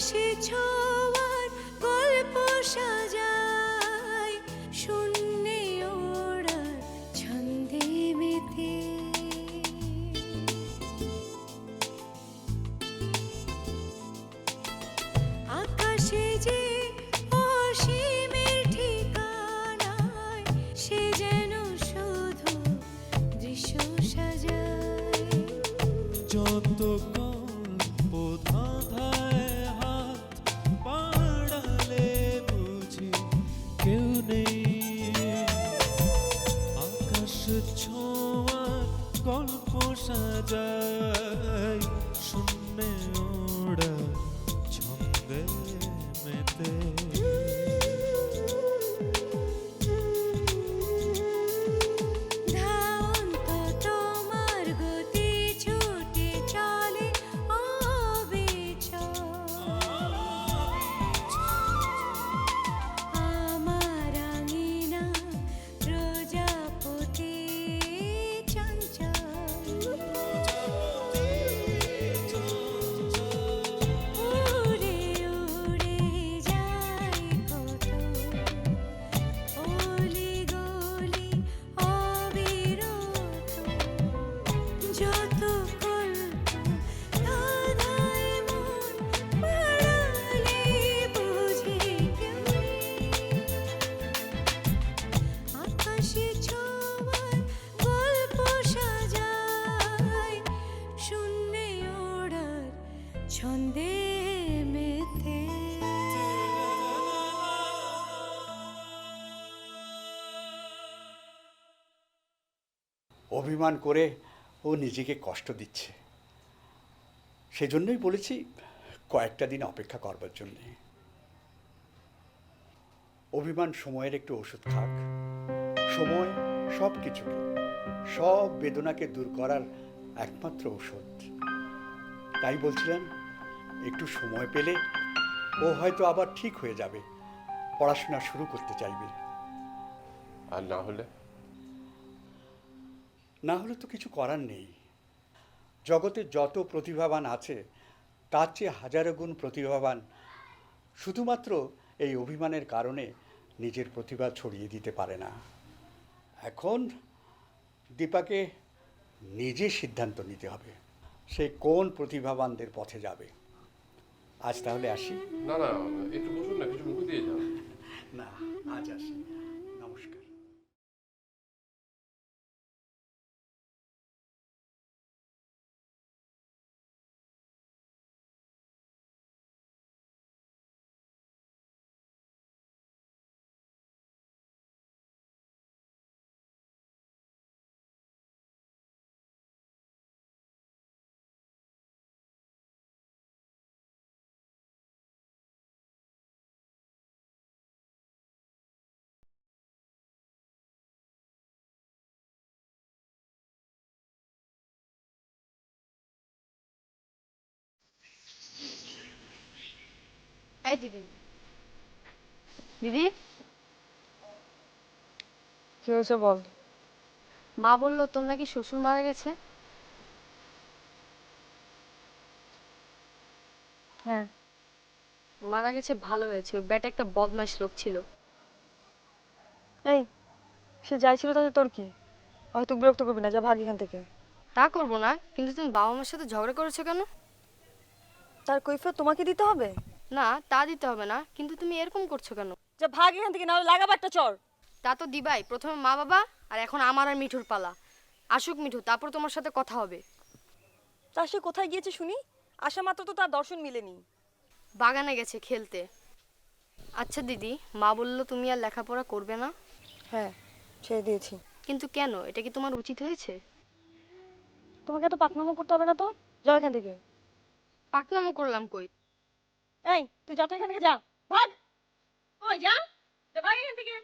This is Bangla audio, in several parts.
এসেছো আর গল্প সাজাই শূন্যে ওড়ার ছন্দে মেতে। আকাশে যে অসীমের ঠিকানায় সে যেন শুধু দৃশ্য সাজায়। যত গল্প ধাঁধায় হাত বাড়ালে বুঝি কেউ নেই। আকাশ ছোঁয়ার গল্প সাজায় শূন্যে ওড়া ছন্দে মেতে। ধাওন্ত তোমার গতি ছুটে চলে অবিচল। আমার আঙিনা প্রজাপতি চঞ্চল। উড়ে উড়ে যাই কত অলি গলি অবিরত। যত কল্প ধাঁধায় মন বাড়ালে বুঝি কেউ নেই। আকাশে ছোঁয়ার গল্প সাজাই শূন্যে ওড়ার ছন্দে মেতে। অভিমান করে ও নিজেকে কষ্ট দিচ্ছে, সেজন্যই বলেছি কয়েকটা দিন অপেক্ষা করবার জন্যে। অভিমান সময়ের একটু ওষুধ খাক। সময় সব কিছুকে, সব বেদনাকে দূর করার একমাত্র ঔষধ। তাই বলছিলাম একটু সময় পেলে ও হয়তো আবার ঠিক হয়ে যাবে, পড়াশোনা শুরু করতে চাইবে। আর না হলে? না হলে তো কিছু করার নেই। জগতে যত প্রতিভাবান আছে তার চেয়ে হাজারো গুণ প্রতিভাবান শুধুমাত্র এই অভিমানের কারণে নিজের প্রতিভা ছড়িয়ে দিতে পারে না। এখন দীপাকে নিজে সিদ্ধান্ত নিতে হবে সে কোন প্রতিভাবানদের পথে যাবে। আজ তাহলে আসি। না না, একটু বসুন না, কিছু মুখে দিয়ে যান। না, আজ আসি। নমস্কার। এই দিদি, দিদি কি হয়েছে বল। মা বললো তোর নাকি শ্বশুর মারা গেছে। হ্যাঁ, মারা গেছে ভালো হয়েছে, ওই ব্যাটা একটা বদমাইশ লোক ছিল। এই সে যাই ছিল তাতে তোর কি? হয়তো বিরক্ত করবি না, যা ভাগ এখান থেকে। তা করবো না, কিন্তু তুমি বাবা মার সাথে ঝগড়া করেছো কেন? তার কৈফিয়ত তোমাকে দিতে হবে? না তা দিতে হবে না, কিন্তু তুমি এরকম করছো কেন? যা ভাগ এখান থেকে, না হলে লাগাবো একটা চর। তা তো দিবাই, প্রথমে মা বাবা আর এখন আমার আর মিঠুর পালা। আসুক মিঠু, তারপর তোমার সাথে কথা হবে। তা সে কোথায় গিয়েছে শুনি? আসা মাত্র তো তার দর্শন মিলেনি। বাগানে গেছে খেলতে। আচ্ছা দিদি, মা বললো তুমি আর লেখাপড়া করবে না। হ্যাঁ, ছেড়ে দিয়েছি। কিন্তু কেন? এটা কি তোমার উচিত হয়েছে? তোমাকে এত পাকনামো করতে হবে না তো, যাও এখান থেকে। পাকনামো করলাম কই? এই তুই যা তো এখান থেকে, যা ভাগ। ওই যা, যা ভাগ এখান থেকে।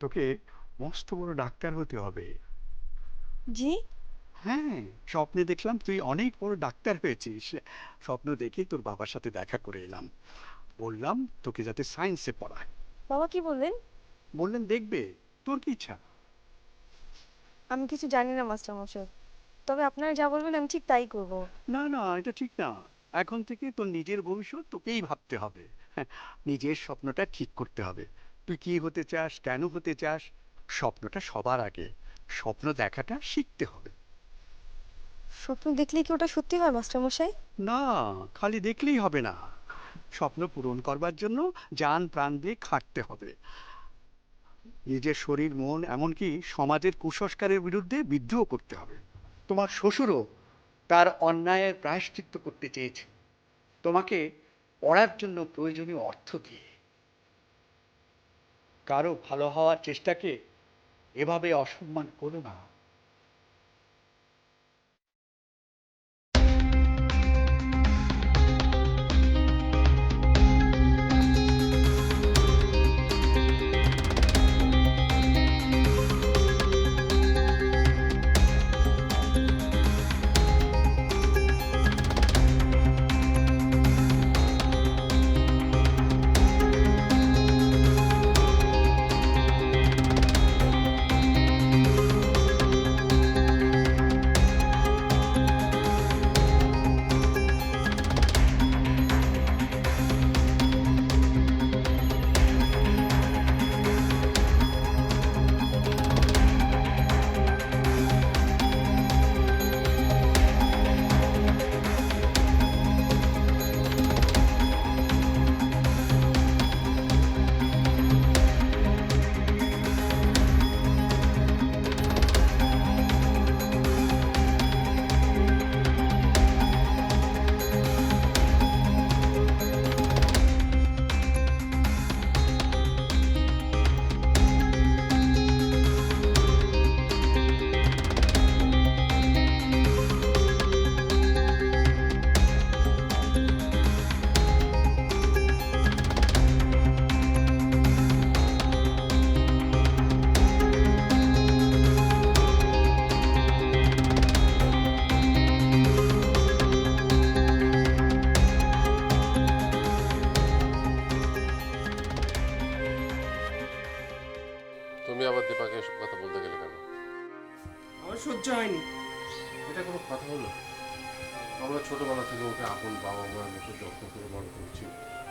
তোকে মস্ত বড় ডাক্তার হতে হবে। জি? হ্যাঁ, স্বপ্নে দেখলাম তুই অনেক বড় ডাক্তার হয়েছিস। স্বপ্ন দেখে তোর বাবার সাথে দেখা করে এলাম, বললাম তোকে যাতে সায়েন্সে পড়ায়। বাবা কি বললেন? বললেন দেখবে, তোর কি ইচ্ছা। আমি কিছু জানি না মাস্টারমশাই, তবে আপনারা যা বলবেন আমি ঠিক তাই করব। না না, এটা ঠিক না। এখন থেকে তোর নিজের ভবিষ্যৎ তোকেই ভাবতে হবে। হ্যাঁ, নিজের স্বপ্নটা ঠিক করতে হবে। তুই কি হতে চাস, কেন হতে চাস, স্বপ্নটা সবার আগে। স্বপ্ন দেখাটা শিখতে হবে। স্বপ্ন দেখলেই কি ওটা সত্যি হয় মাস্টারমশাই? না, খালি দেখলেই হবে না। স্বপ্ন পূরণ করবার জন্য জান প্রাণ দিয়ে খাটতে হবে। নিজের শরীর, মন, এমনকি সমাজের কুসংস্কারের বিরুদ্ধে বিদ্রোহ করতে হবে। তোমার শ্বশুরও তার অন্যায়ের প্রায়শ্চিত্ত করতে চেয়েছে তোমাকে পড়ার জন্য প্রয়োজনীয় অর্থ দিয়ে। কারো ভালো হওয়ার চেষ্টাকে এভাবে অসম্মান করো না। তুমি আবার দীপাকে এসব কথা বলতে গেলে কেন? আমার সহ্য হয়নি। এটা কোনো কথা হলো? আমরা ছোটবেলা থেকে ওকে আপন বাবা মায়ের মতো যত্ন করে বড় করছি,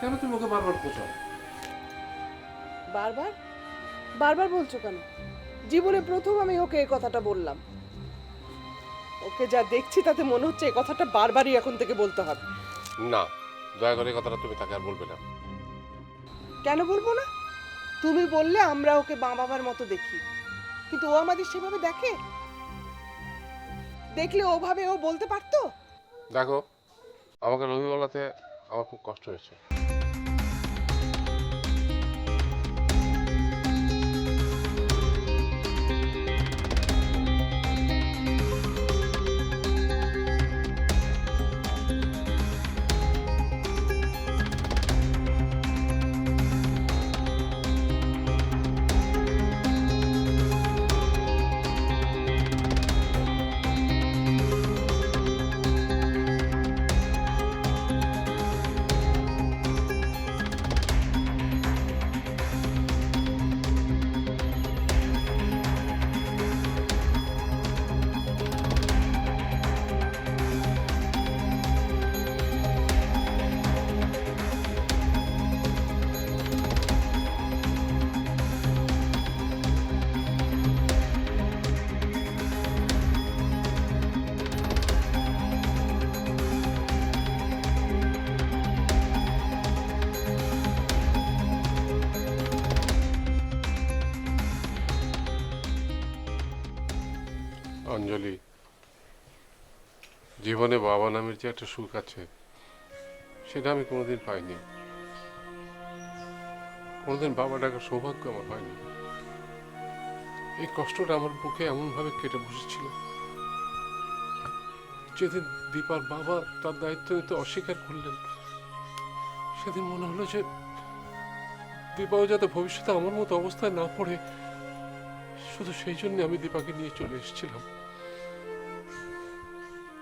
কেন তুমি ওকে বারবার পোষাও? বারবার বারবার বলছো কেন? জীবনে প্রথম আমি ওকে এই কথাটা বললাম। ওকে যা দেখছি তাতে মনে হচ্ছে এই কথাটা বারবারই এখন থেকে বলতে হবে। না, দয়া করে এই কথাটা তুমি তাকে আর বলবে না। কেন বলবো না? তুমি বললে আমরা ওকে মা বাবার মতো দেখি, কিন্তু ও আমাদের সেভাবে দেখে? দেখলে ওভাবে ও বলতে পারতো? দেখো, আমাকে রবি বলাতে আমার খুব কষ্ট হয়েছে। অঞ্জলি, জীবনে বাবা নামের যে একটা সুখ আছে সেটা আমি কোনোদিন পাইনি। কোনোদিন বাবা ডাকার সৌভাগ্য আমার হয়নি। এই কষ্টটা আমার বুকে এমনভাবে কেটে বসেছিল, যেদিন দীপার বাবা তার দায়িত্ব নিতে অস্বীকার করলেন সেদিন মনে হলো যে দীপাও যাতে ভবিষ্যতে আমার মতো অবস্থায় না পড়ে শুধু সেই জন্য আমি দীপাকে নিয়ে চলে এসেছিলাম।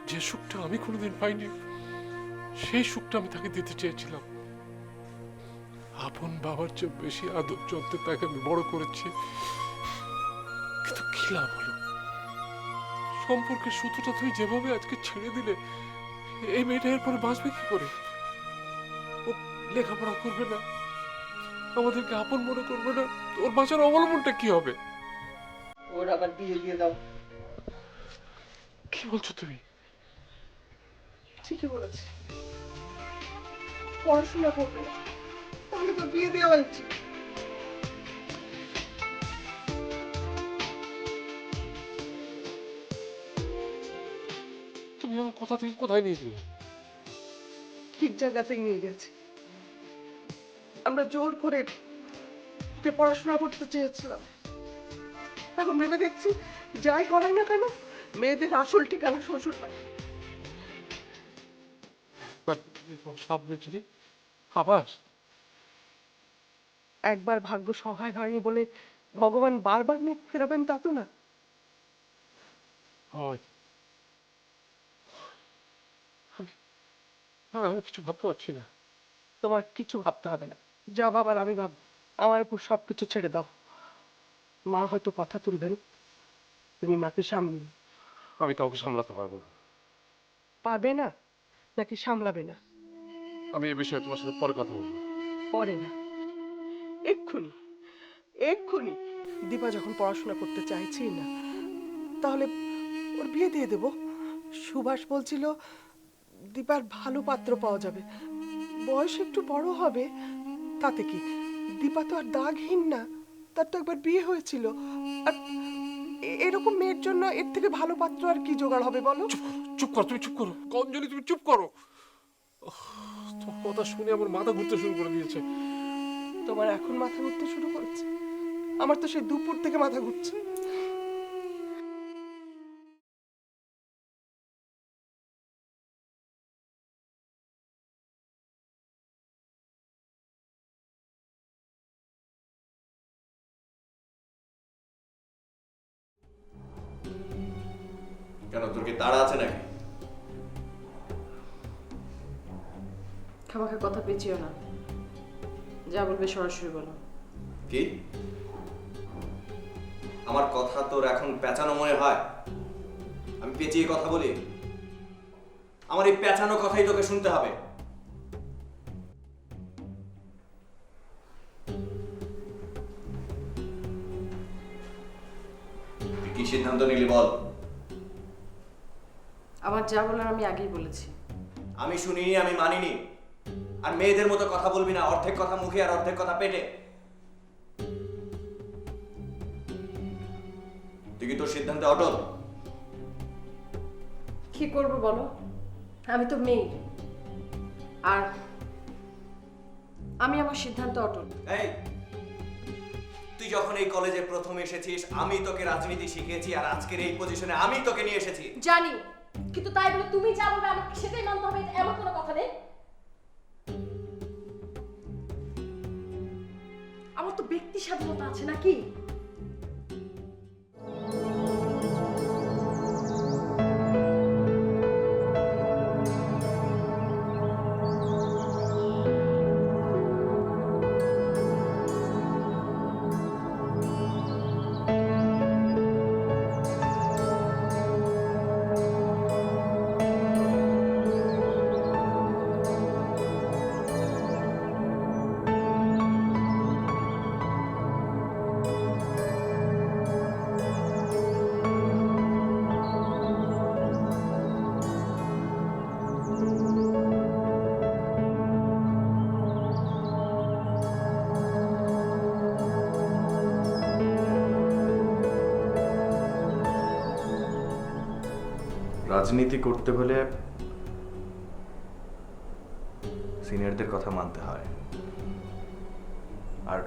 যে সুখটা আমি কোনোদিন পাইনি সেই সুখটা আমি তাকে দিতে চেয়েছিলাম। আপন বাবার চেয়ে বেশি আদর যত্নে তাকে আমি বড় করেছি, কিন্তু কি লাভ হলো? সম্পর্কের সুতোটা তুই যেভাবে আজকে ছেড়ে দিলে, এই মেয়েটা এরপরে বাঁচবে কি করে? ও লেখাপড়া করবে না, আমাদেরকে আপন মনে করবে না, ওর বাঁচার অবলম্বনটা কি হবে? ওর আবার বিয়ে দিয়ে দাও। কি বলছো তুমি? ঠিকই বলেছি, পড়াশোনা করবে তাহলে তো বিয়ে দেওয়া উচিত। তুমি আমার কথা থেকে কোথায় নিয়ে দিলে? ঠিক জায়গাতেই নিয়ে গেছে। আমরা জোর করে ওকে পড়াশোনা করতে চেয়েছিলাম, এখন ভেবে দেখছি যাই করাই না কেন মেয়েদের আসল ঠিকানা শ্বশুর বাড়ি। সামনে যদি আবার একবার ভাগ্য সহায় হয়নি বলে ভগবান বারবার মুখ ফেরাবেন তা তো না। হয়, আমি কিছু ভাবতে পারছি না। তোমার কিছু ভাবতে হবে না, যা ভাবার আমি ভাব। আমার উপর সবকিছু ছেড়ে দাও। মা হয়তো কথা তুলবেন, তুমি মাকে সামনে আমি কাউকে সামলাতে পারবো না। পারবে না নাকি সামলাবে না? আমি এই বিষয়ে তোমার সাথে পরে কথা বলবো। পরে না, এক্ষুনি এক্ষুনি। দীপা যখন পড়াশোনা করতে চাইছেই না, তাহলে ওর বিয়ে দিয়ে দেব। সুভাষ বলছিল দীপার ভালো পাত্র পাওয়া যাবে, বয়স একটু বড় হবে, তাতে কি? দীপা তো আর দাগহীন না, তার তো একবার বিয়ে হয়েছিল। আর এরকম মেয়ের জন্য এর থেকে ভালো পাত্র আর কি জোগাড় হবে বলো? চুপ করো, তুমি চুপ করো অঞ্জলি, তুমি চুপ করো। তোমার কথা শুনে আমার মাথা ঘুরতে শুরু করে দিয়েছে। তোমার এখন মাথা ঘুরতে শুরু করেছে? আমার তো সেই দুপুর থেকে মাথা ঘুরছে। কেন, তোর কি তাড়া আছে নাকি? খামাখা কথা পেঁচিও না, যা বলবে সরাসরি বলো। কি আমার কথা তোর এখন পেঁচানো মনে হয়? আমি পেঁচিয়ে কথা বলি? আমার এই পেঁচানো কথাই তোকে শুনতে হবে। তুই কি সিদ্ধান্ত নিলি বল? আমার যা বলার আমি আগেই বলেছি। আমি শুনিনি, আমি মানিনি। আর মেয়েদের মতো কথা বলবি না, অর্ধেক কথা মুখে আর অর্ধেক কথা পেটে। তুই কি তোর সিদ্ধান্তে অটল? কি করবো বলো, আমি তো মেয়ে, আর আমি আমার সিদ্ধান্ত অটল। এই, তুই যখন এই কলেজে প্রথম এসেছিস আমি তোকে রাজনীতি শিখিয়েছি, আর আজকের এই পজিশনে আমি তোকে নিয়ে এসেছি। জানি, কিন্তু তাই বলে তুমি যা বলবে আমাকে সেটাই মানতে হবে এমন কোনো কথা নেই। আমার তো ব্যক্তি স্বাধীনতা আছে নাকি? রাজনীতি করতে হলে সিনিয়রদের কথা মানতে হয়, আর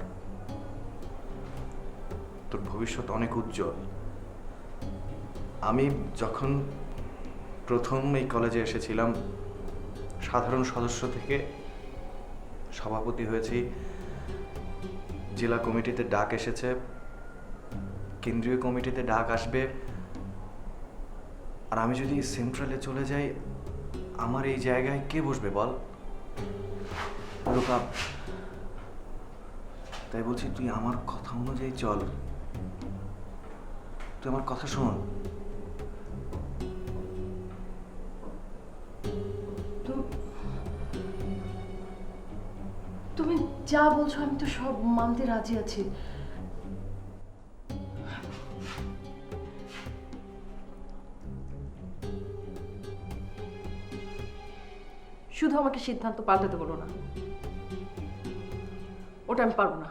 তোর ভবিষ্যৎ অনেক উজ্জ্বল। আমি যখন প্রথম এই কলেজে এসেছিলাম সাধারণ সদস্য থেকে সভাপতি হয়েছি, জেলা কমিটিতে ডাক এসেছে, কেন্দ্রীয় কমিটিতে ডাক আসবে, আর আমি যদি সেন্ট্রালে চলে যাই, আমার এই জায়গায় কে বসবে বল? রূপা, তাই বলছি তুই আমার কথা অনুযায়ী চল, তুই আমার কথা শোন। তুমি যা বলছো আমি তো সব মানতে রাজি আছি। শুধু আমাকে সিদ্ধান্ত পাল্টাতে বলো না, ওটা আমি পারবো না।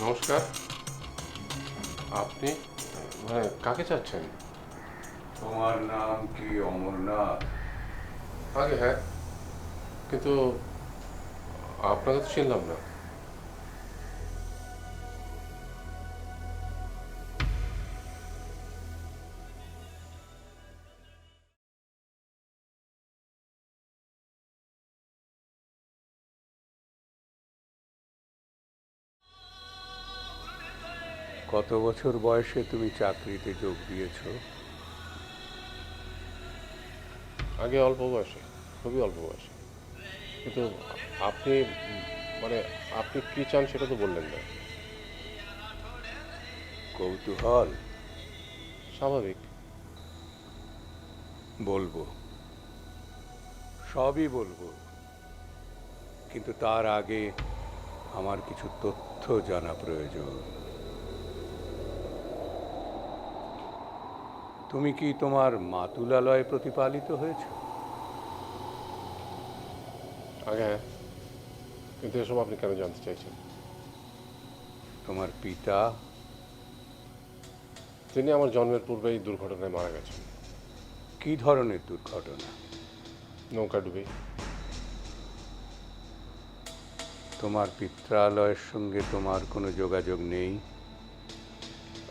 নমস্কার। আপনি মানে কাকে চাচ্ছেন? তোমার নাম কি অমরনাথ? আগে হ্যাঁ, কিন্তু আপনাকে তো চিনলাম না। কত বছর বয়সে তুমি চাকরিতে যোগ দিয়েছো? আগে অল্প বয়সে, খুবই অল্প বয়সে। কিন্তু আপনি মানে আপনি কি চান সেটা তো বললেন না। কৌতূহল? স্বাভাবিক। বলবো, সবই বলবো, কিন্তু তার আগে আমার কিছু তথ্য জানা প্রয়োজন। তুমি কি তোমার মাতুলালয়ে প্রতিপালিত হয়েছ? আগে হ্যাঁ, কিন্তু এসব আপনি কেন জানতে চাইছেন? তোমার পিতা? তিনি আমার জন্মের পূর্বেই দুর্ঘটনায় মারা গেছেন। কি ধরনের দুর্ঘটনা? নৌকা ডুবে। তোমার পিত্রালয়ের সঙ্গে তোমার কোনো যোগাযোগ নেই?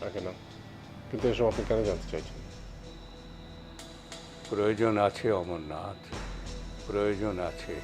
আগে না, কিন্তু এসব আপনি কেন জানতে চাইছেন? প্রয়োজন আছে অমরনাথ, প্রয়োজন আছে।